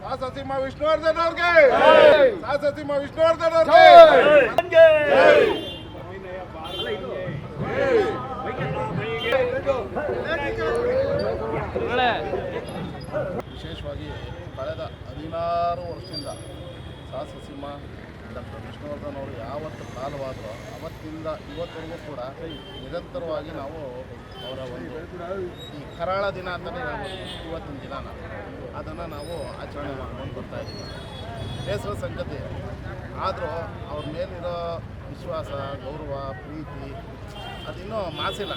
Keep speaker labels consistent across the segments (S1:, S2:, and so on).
S1: ಸಾಸಸಿಂಹ ವಿಷ್ಣುವರ್ಧನ್ ಅವ್ರಿಗೆ ಸಾಸಸಿಂಹ ವಿಷ್ಣುವರ್ಧನ್ ಅವ್ರಿಗೆ ವಿಶೇಷವಾಗಿ ಕಳೆದ 16 ವರ್ಷದಿಂದ ಸಾಹಸಸಿಂಹ ಡಾಕ್ಟರ್ ವಿಷ್ಣುವರ್ಧನ್ ಅವರು ಯಾವತ್ತು ಕಾಲವಾದರೂ ಅವತ್ತಿಂದ ಇವತ್ತವರೆಗೂ ಕೂಡ ನಿರಂತರವಾಗಿ ನಾವು ಅವರ ಒಂದು ಈ ಕರಾಳ ದಿನ ಅಂತಲೇ ಇವತ್ತಿನ ದಿನ ಅದನ್ನು ನಾವು ಆಚರಣೆ ಮಾಡ್ಕೊಂಡು ಬರ್ತಾಯಿದ್ದೀವಿ. ಬೇಸರ ಸಂಗತಿ ಆದರೂ ಅವ್ರ ಮೇಲಿರೋ ವಿಶ್ವಾಸ, ಗೌರವ, ಪ್ರೀತಿ ಅದಿನ್ನೂ ಮಾಸಿಲ್ಲ.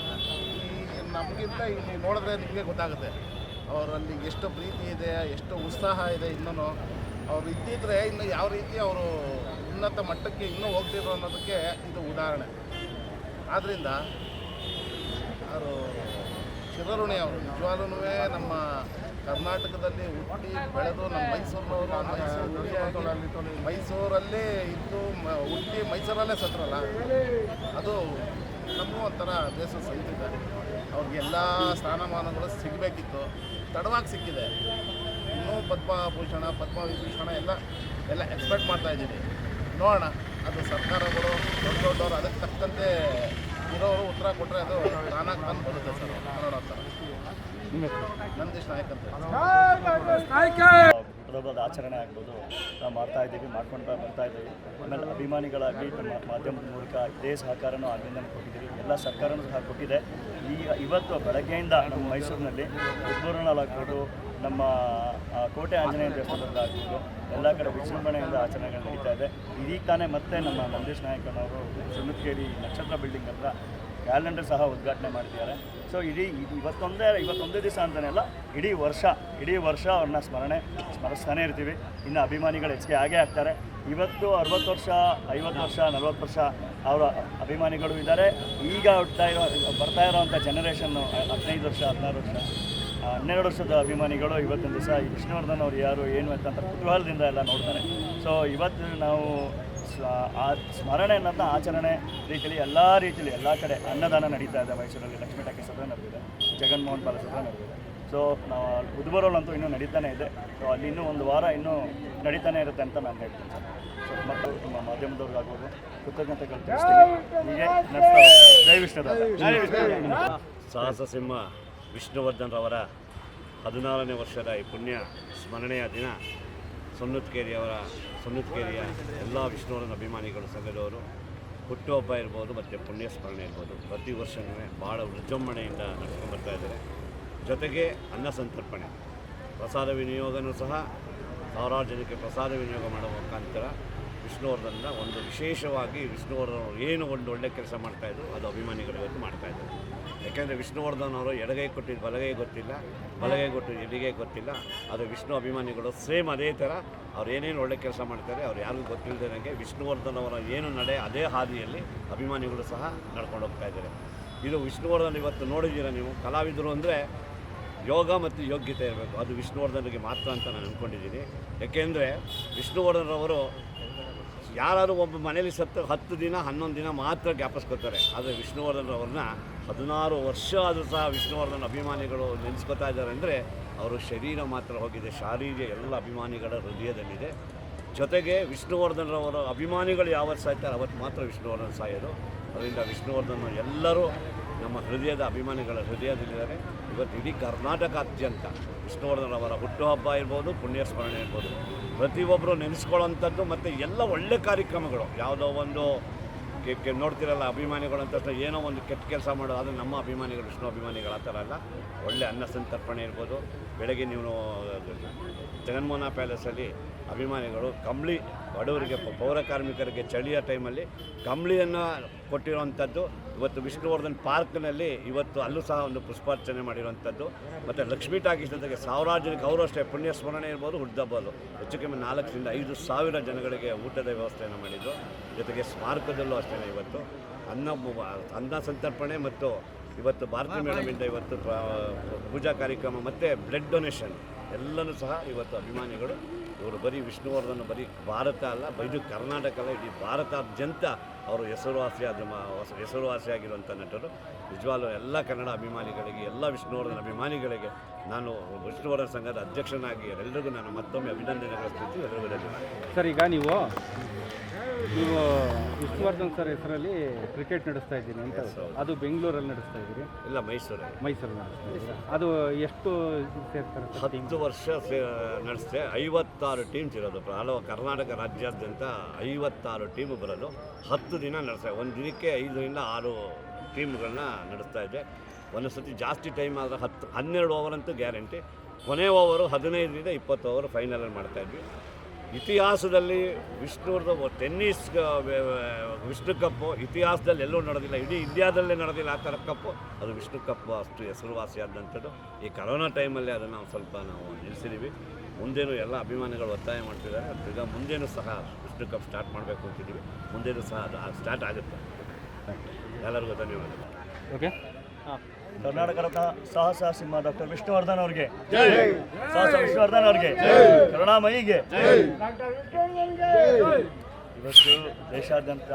S1: ಈ ನಮಗಿಂತ ಇಲ್ಲಿ ನೋಡಿದ್ರೆ ನಿಮಗೆ ಗೊತ್ತಾಗುತ್ತೆ ಅವರಲ್ಲಿ ಎಷ್ಟು ಪ್ರೀತಿ ಇದೆ, ಎಷ್ಟು ಉತ್ಸಾಹ ಇದೆ. ಇನ್ನೂ ಅವರು ಇದ್ದಿದ್ರೆ ಇನ್ನು ಯಾವ ರೀತಿ ಅವರು ಉನ್ನತ ಮಟ್ಟಕ್ಕೆ ಇನ್ನೂ ಹೋಗ್ತಿರೋ ಅನ್ನೋದಕ್ಕೆ ಇದು ಉದಾಹರಣೆ. ಆದ್ದರಿಂದ ಅವರು ಚಿರಋಣಿ. ಅವರು ನಿಜವಾಗ್ಲೂ ನಮ್ಮ ಕರ್ನಾಟಕದಲ್ಲಿ ಹುಟ್ಟಿ ಬೆಳೆದು ನಮ್ಮ ಮೈಸೂರಲ್ಲೇ ಇದ್ದು ಹುಟ್ಟಿ ಮೈಸೂರಲ್ಲೇ ಸತ್ರಲ್ಲ, ಅದು ನಮಗೂ ಒಂಥರ ಬೇಸರ ಸಂತಿದೆ. ಅವ್ರಿಗೆಲ್ಲ ಸ್ಥಾನಮಾನಗಳು ಸಿಗಬೇಕಿತ್ತು, ತಡವಾಗಿ ಸಿಕ್ಕಿದೆ. ಇನ್ನೂ ಪದ್ಮಭೂಷಣ, ಪದ್ಮವಿಭೂಷಣ ಎಲ್ಲ ಎಕ್ಸ್ಪೆಕ್ಟ್ ಮಾಡ್ತಾಯಿದ್ದೀವಿ. ನೋಡೋಣ, ಅದು ಸರ್ಕಾರಗಳು ದೊಡ್ಡವರು ಅದಕ್ಕೆ ತಕ್ಕಂತೆ ಇರೋರು ಉತ್ತರ ಕೊಟ್ಟರೆ ಅದು ತಾನಾಗಿ ತಂದು ಬರುತ್ತೆ ಸರ್. ನೋಡೋಣ ಥರ ನಂದೀಶ್ ನಾಯಕ್ ಅಂತ
S2: ಹುಟ್ಟುಹಬ್ಬದ ಆಚರಣೆ ಆಗ್ಬೋದು ನಾವು ಮಾಡ್ಕೊಂಡು ಬರ್ತಾ ಇದ್ದೀವಿ. ಆಮೇಲೆ ಅಭಿಮಾನಿಗಳಾಗಲಿ ನಮ್ಮ ಮಾಧ್ಯಮದ ಮೂಲಕ ಇದೇ ಸಹಕಾರನೂ ಆಗಿಂದ ಕೊಟ್ಟಿದ್ದೀವಿ. ಎಲ್ಲ ಸರ್ಕಾರನೂ ಸಹ ಕೊಟ್ಟಿದೆ. ಇವತ್ತು ಬೆಳಗ್ಗೆಯಿಂದ ನಮ್ಮ ಮೈಸೂರಿನಲ್ಲಿ ಉದ್ಬೋರಣಾಗ್ಬೋದು, ನಮ್ಮ ಕೋಟೆ ಆಂಜನೇಯ ದೇವಸ್ಥಾನದಲ್ಲಾಗ್ಬೋದು ಎಲ್ಲ ಕಡೆ ವಿಜೃಂಭಣೆಯಿಂದ ಆಚರಣೆಗಳು ನಡೀತಾ ಇದೆ. ಇದೀಗ ತಾನೇ ಮತ್ತೆ ನಮ್ಮ ನಂದೀಶ್ ನಾಯಕನವರು ಸುಣ್ಣತ್ಕೇರಿ ನಕ್ಷತ್ರ ಬಿಲ್ಡಿಂಗ್ ಹತ್ರ ಕ್ಯಾಲೆಂಡರ್ ಸಹ ಉದ್ಘಾಟನೆ ಮಾಡಿದ್ದಾರೆ. ಸೊ ಇವತ್ತೊಂದೇ ದಿವಸ ಅಂತಲೇ ಅಲ್ಲ, ಇಡೀ ವರ್ಷ ಅವ್ರನ್ನ ಸ್ಮರಿಸ್ತಾನೆ ಇರ್ತೀವಿ. ಇನ್ನು ಅಭಿಮಾನಿಗಳು ಹೆಚ್ಚಿಗೆ ಆಗೇ ಆಗ್ತಾರೆ. ಇವತ್ತು 60 ವರ್ಷ, 50 ವರ್ಷ, 40 ವರ್ಷ ಅವರ ಅಭಿಮಾನಿಗಳು ಇದ್ದಾರೆ. ಈಗ ಬರ್ತಾ ಇರೋವಂಥ ಜನರೇಷನ್ನು 15 ವರ್ಷ, 16 ವರ್ಷ, 12 ವರ್ಷದ ಅಭಿಮಾನಿಗಳು ಇವತ್ತಿನ ದಿವಸ ಈ ವಿಷ್ಣುವರ್ಧನ್ ಅವರು ಯಾರು ಏನು ಅಂತ ಕುತೂಹಲದಿಂದ ಎಲ್ಲ ನೋಡ್ತಾರೆ. ಸೊ ಇವತ್ತು ನಾವು ಸ್ಮರಣೆ ಅನ್ನೋದನ್ನ ಆಚರಣೆ ರೀತಿಯಲ್ಲಿ ಎಲ್ಲ ಕಡೆ ಅನ್ನದಾನ ನಡೀತಾ ಇದೆ. ಮೈಸೂರಲ್ಲಿ ಲಕ್ಷ್ಮೀ ಟಾಕೀಸ್ ಹತ್ರ ನಡೆದಿದೆ, ಜಗನ್ಮೋಹನ್ ಪ್ಯಾಲೇಸ್ ಹತ್ರ ನಡೆದಿದೆ. ಸೊ ನಾವು ಉದ್ಬರೋಲ್ಲಂತೂ ಇನ್ನೂ ನಡೀತಾನೆ ಇದೆ. ಸೊ ಅಲ್ಲಿ ಇನ್ನೂ ಒಂದು ವಾರ ಇನ್ನೂ ನಡೀತಾನೆ ಇರುತ್ತೆ ಅಂತ ನಾನು ಹೇಳ್ತೀನಿ ಸರ್. ಸೊ ಮತ್ತು ನಮ್ಮ ಮಾಧ್ಯಮದವ್ರಿಗಾಗ್ಬೋದು ಕೃತಜ್ಞತೆಗಳು ತಿಳಿಸ್ತೀನಿ. ಹೀಗೆ ನಡೆಸ್ತಾ ಜೈ ವಿಷ್ಣುವರ್ಧನ್.
S3: ಸಾಹಸಸಿಂಹ ವಿಷ್ಣುವರ್ಧನ್ ರವರ 16ನೇ ವರ್ಷದ ಈ ಪುಣ್ಯ ಸ್ಮರಣೆಯ ದಿನ ಸುಣ್ಣತ್ಕೇರಿಯ ಎಲ್ಲ ವಿಷ್ಣುವರ್ಧನ್ ಅಭಿಮಾನಿಗಳು ಸಂಘದವರು ಹುಟ್ಟುಹಬ್ಬ ಇರ್ಬೋದು ಮತ್ತು ಪುಣ್ಯ ಸ್ಮರಣೆ ಇರ್ಬೋದು ಪ್ರತಿ ವರ್ಷವೂ ಭಾಳ ವಿಜೃಂಭಣೆಯಿಂದ ನಡೆಸ್ಕೊಂಡ್ಬರ್ತಾ ಇದ್ದಾರೆ. ಜೊತೆಗೆ ಅನ್ನ ಸಂತರ್ಪಣೆ, ಪ್ರಸಾದ ವಿನಿಯೋಗನೂ ಸಹ ಸಾವಿರಾರು ಜನಕ್ಕೆ ಪ್ರಸಾದ ವಿನಿಯೋಗ ಮಾಡುವ ಮುಖಾಂತರ ವಿಷ್ಣುವರ್ಧನ್ನ ಒಂದು ವಿಶೇಷವಾಗಿ ವಿಷ್ಣುವರ್ಧನ್ ಅವರು ಏನು ಒಂದು ಒಳ್ಳೆ ಕೆಲಸ ಮಾಡ್ತಾಯಿದ್ರು ಅದು ಅಭಿಮಾನಿಗಳು ಇವತ್ತು ಮಾಡ್ತಾಯಿದ್ದಾರೆ. ಯಾಕೆಂದರೆ ವಿಷ್ಣುವರ್ಧನ್ ಅವರು ಎಡಗೈ ಕೊಟ್ಟಿದ್ದು ಬಲಗೈ ಗೊತ್ತಿಲ್ಲ, ಬಲಗೈ ಕೊಟ್ಟಿದ್ದು ಎಡಗೈ ಗೊತ್ತಿಲ್ಲ. ಅದು ವಿಷ್ಣು ಅಭಿಮಾನಿಗಳು ಸೇಮ್ ಅದೇ ಥರ ಅವ್ರು ಏನೇನು ಒಳ್ಳೆ ಕೆಲಸ ಮಾಡ್ತಾರೆ ಅವ್ರು ಯಾರಿಗೂ ಗೊತ್ತಿಲ್ಲದೆ ವಿಷ್ಣುವರ್ಧನ್ ಅವರ ಏನು ನಡೆ ಅದೇ ಹಾದಿಯಲ್ಲಿ ಅಭಿಮಾನಿಗಳು ಸಹ ನಡ್ಕೊಂಡು ಹೋಗ್ತಾ ಇದ್ದಾರೆ. ಇದು ವಿಷ್ಣುವರ್ಧನ್ ಇವತ್ತು ನೋಡಿದ್ದೀರ ನೀವು, ಕಲಾವಿದರು ಅಂದರೆ ಯೋಗ ಮತ್ತು ಯೋಗ್ಯತೆ ಇರಬೇಕು, ಅದು ವಿಷ್ಣುವರ್ಧನ್ಗೆ ಮಾತ್ರ ಅಂತ ನಾನು ಅಂದ್ಕೊಂಡಿದ್ದೀನಿ. ಯಾಕೆಂದರೆ ವಿಷ್ಣುವರ್ಧನ್ ಅವರು ಯಾರಾದರೂ ಒಬ್ಬ ಮನೇಲಿ ಸತ್ತು 10 ದಿನ 11 ದಿನ ಮಾತ್ರ ಜ್ಞಾಪಿಸ್ಕೊತಾರೆ. ಆದರೆ ವಿಷ್ಣುವರ್ಧನ್ ಅವ್ರನ್ನ 16 ವರ್ಷ ಆದರೂ ಸಹ ವಿಷ್ಣುವರ್ಧನ್ ಅಭಿಮಾನಿಗಳು ನೆನೆಸ್ಕೊತಾ ಇದ್ದಾರೆ. ಅಂದರೆ ಅವರು ಶರೀರ ಮಾತ್ರ ಹೋಗಿದೆ, ಶಾರೀರಿಕ ಎಲ್ಲ ಅಭಿಮಾನಿಗಳ ಹೃದಯದಲ್ಲಿದೆ. ಜೊತೆಗೆ ವಿಷ್ಣುವರ್ಧನ್ರವರ ಅಭಿಮಾನಿಗಳು ಯಾವತ್ತು ಸಾಯ್ತಾರೆ ಅವತ್ತು ಮಾತ್ರ ವಿಷ್ಣುವರ್ಧನ್ ಸಾಯೋದು. ಅದರಿಂದ ವಿಷ್ಣುವರ್ಧನ್ ಎಲ್ಲರೂ ನಮ್ಮ ಹೃದಯದ ಅಭಿಮಾನಿಗಳ ಹೃದಯದಲ್ಲಿದ್ದಾರೆ. ಇವತ್ತು ಇಡೀ ಕರ್ನಾಟಕಾದ್ಯಂತ ವಿಷ್ಣುವರ್ಧನ್ ಅವರ ಹುಟ್ಟುಹಬ್ಬ ಇರ್ಬೋದು, ಪುಣ್ಯ ಸ್ಮರಣೆ ಇರ್ಬೋದು, ಪ್ರತಿಯೊಬ್ಬರು ನೆನೆಸ್ಕೊಳ್ಳೋಂಥದ್ದು ಮತ್ತು ಎಲ್ಲ ಒಳ್ಳೆ ಕಾರ್ಯಕ್ರಮಗಳು. ಯಾವುದೋ ಒಂದು ನೋಡ್ತಿರಲ್ಲ ಅಭಿಮಾನಿಗಳು ಅಂತ ಏನೋ ಒಂದು ಕೆಟ್ಟ ಕೆಲಸ ಮಾಡೋದು, ಆದರೆ ನಮ್ಮ ಅಭಿಮಾನಿಗಳು ವಿಷ್ಣು ಅಭಿಮಾನಿಗಳು ಆ ಥರ ಅಲ್ಲ. ಒಳ್ಳೆ ಅನ್ನ ಸಂತರ್ಪಣೆ ಇರ್ಬೋದು, ಬೆಳಗ್ಗೆ ನೀವು ಜಗನ್ಮೋಹನ ಪ್ಯಾಲೇಸಲ್ಲಿ ಅಭಿಮಾನಿಗಳು ಕಂಬಳಿ ಬಡವರಿಗೆ ಪೌರ ಕಾರ್ಮಿಕರಿಗೆ ಚಳಿಯ ಟೈಮಲ್ಲಿ ಕಂಬಳಿಯನ್ನು ಕೊಟ್ಟಿರುವಂಥದ್ದು. ಇವತ್ತು ವಿಷ್ಣುವರ್ಧನ್ ಪಾರ್ಕ್ನಲ್ಲಿ ಇವತ್ತು ಅಲ್ಲೂ ಸಹ ಒಂದು ಪುಷ್ಪಾರ್ಚನೆ ಮಾಡಿರುವಂಥದ್ದು. ಮತ್ತು ಲಕ್ಷ್ಮೀ ಟಾಕೀಸ್ ಜೊತೆಗೆ ಸಾವಿರಾರು ಜನಕ್ಕೆ ಅವರು ಅಷ್ಟೇ ಪುಣ್ಯ ಸ್ಮರಣೆ ಇರ್ಬೋದು, ಹುಡ್ದಬ್ಬಲು ಹೆಚ್ಚು ಕಮ್ಮಿ 4,000 ರಿಂದ 5,000 ಜನಗಳಿಗೆ ಊಟದ ವ್ಯವಸ್ಥೆಯನ್ನು ಮಾಡಿದ್ದು. ಜೊತೆಗೆ ಸ್ಮಾರಕದಲ್ಲೂ ಅಷ್ಟೇ ಇವತ್ತು ಅನ್ನ ಸಂತರ್ಪಣೆ ಮತ್ತು ಇವತ್ತು ಭಾರತಿ ಮೇಡಮಿಂದ ಇವತ್ತು ಪೂಜಾ ಕಾರ್ಯಕ್ರಮ ಮತ್ತು ಬ್ಲಡ್ ಡೊನೇಷನ್ ಎಲ್ಲನೂ ಸಹ ಇವತ್ತು ಅಭಿಮಾನಿಗಳು ಇವರು ಬರೀ ವಿಷ್ಣುವರ್ಧನ್ ಬರೀ ಭಾರತ ಅಲ್ಲ, ಇದು ಕರ್ನಾಟಕ ಅಲ್ಲ, ಇಡೀ ಭಾರತಾದ್ಯಂತ ಅವರು ಹೆಸರುವಾಸಿಯಾಗಿರುವಂಥ ನಟರು. ನಿಜವಾಗ್ಲೂ ಎಲ್ಲ ಕನ್ನಡ ಅಭಿಮಾನಿಗಳಿಗೆ, ಎಲ್ಲ ವಿಷ್ಣುವರ್ಧನ್ ಅಭಿಮಾನಿಗಳಿಗೆ ನಾನು ವಿಷ್ಣುವರ್ಧನ್ ಸಂಘದ ಅಧ್ಯಕ್ಷನಾಗಿ ಎಲ್ಲರಿಗೂ ನಾನು ಮತ್ತೊಮ್ಮೆ ಅಭಿನಂದನೆಗಳು ತಿಳಿಸಿ ಎಲ್ಲರಿಗೂ ಧನ್ಯವಾದ.
S4: ಸರ್, ಈಗ ನೀವು ವಿಷ್ಣುವರ್ಧನ್ ಸರ್ ಹೆಸರಲ್ಲಿ ಕ್ರಿಕೆಟ್ ನಡೆಸ್ತಾ ಇದ್ದೀನಿ ಅಂತ, ಅದು ಬೆಂಗಳೂರಲ್ಲಿ ನಡೆಸ್ತಾ ಇದ್ದೀರಿ?
S3: ಇಲ್ಲ, ಮೈಸೂರಲ್ಲಿ
S4: ನಡೆಸ್ತಾ ಇದ್ದೀರಾ? ಅದು ಎಷ್ಟು ಸೇರ್ತಾರೆ?
S3: 10 ವರ್ಷ ನಡೆಸಿದೆ. 56 ಟೀಮ್ಸ್ ಇರೋದು. ಹಲವು ಕರ್ನಾಟಕ ರಾಜ್ಯಾದ್ಯಂತ 56 ಟೀಮು ಬರೋದು. 10 ದಿನ ನಡೆಸ್ತಾ, ಒಂದು ದಿನಕ್ಕೆ 5 ರಿಂದ 6 ಟೀಮ್ಗಳನ್ನ ನಡೆಸ್ತಾ ಇದ್ದೆ. ಒಂದೊಂದು ಸತಿ ಜಾಸ್ತಿ ಟೈಮ್ ಆದರೆ 12 ಓವರ್ ಅಂತೂ ಗ್ಯಾರಂಟಿ. ಕೊನೆ ಓವರು 15 ರಿಂದ 20 ಓವರ್ ಫೈನಲಲ್ಲಿ ಮಾಡ್ತಾಯಿದ್ವಿ. ಇತಿಹಾಸದಲ್ಲಿ ವಿಷ್ಣುವರ್ಧನ್ ಟೆನ್ನಿಸ್ ವಿಷ್ಣು ಕಪ್ಪು ಇತಿಹಾಸದಲ್ಲಿ ಎಲ್ಲೂ ನಡೆದಿಲ್ಲ, ಇಡೀ ಇಂಡಿಯಾದಲ್ಲೇ ನಡೆದಿಲ್ಲ ಆ ಥರ ಕಪ್ಪು. ಅದು ವಿಷ್ಣು ಕಪ್ಪು ಅಷ್ಟು ಹೆಸರುವಾಸಿಯಾದಂಥದ್ದು. ಈ ಕರೋನಾ ಟೈಮಲ್ಲಿ ಅದನ್ನು ಸ್ವಲ್ಪ ನಾವು ನಿಲ್ಲಿಸಿದ್ದೀವಿ. ಮುಂದೇನು ಎಲ್ಲ ಅಭಿಮಾನಿಗಳು ಒತ್ತಾಯ ಮಾಡ್ತಿದ್ದಾರೆ. ಈಗ ಮುಂದೇನು ಸಹ ವಿಷ್ಣು ಕಪ್ ಸ್ಟಾರ್ಟ್ ಮಾಡಬೇಕು ಅಂತಿದ್ದೀವಿ. ಮುಂದೇನು ಸಹ ಅದು ಸ್ಟಾರ್ಟ್ ಆಗುತ್ತೆ. ಎಲ್ಲರಿಗೂ ಧನ್ಯವಾದಗಳು.
S4: ಓಕೆ.
S2: ಕರ್ನಾಟಕ ರತ್ನ ಸಾಹಸ ಸಿಂಹ ಡಾಕ್ಟರ್ ವಿಷ್ಣುವರ್ಧನ್ ಅವ್ರಿಗೆ, ಸಾಹಸ ವಿಷ್ಣುವರ್ಧನ್ ಅವ್ರಿಗೆ, ಕರುಣಾಮಯಿಗೆ. ಇವತ್ತು ದೇಶಾದ್ಯಂತ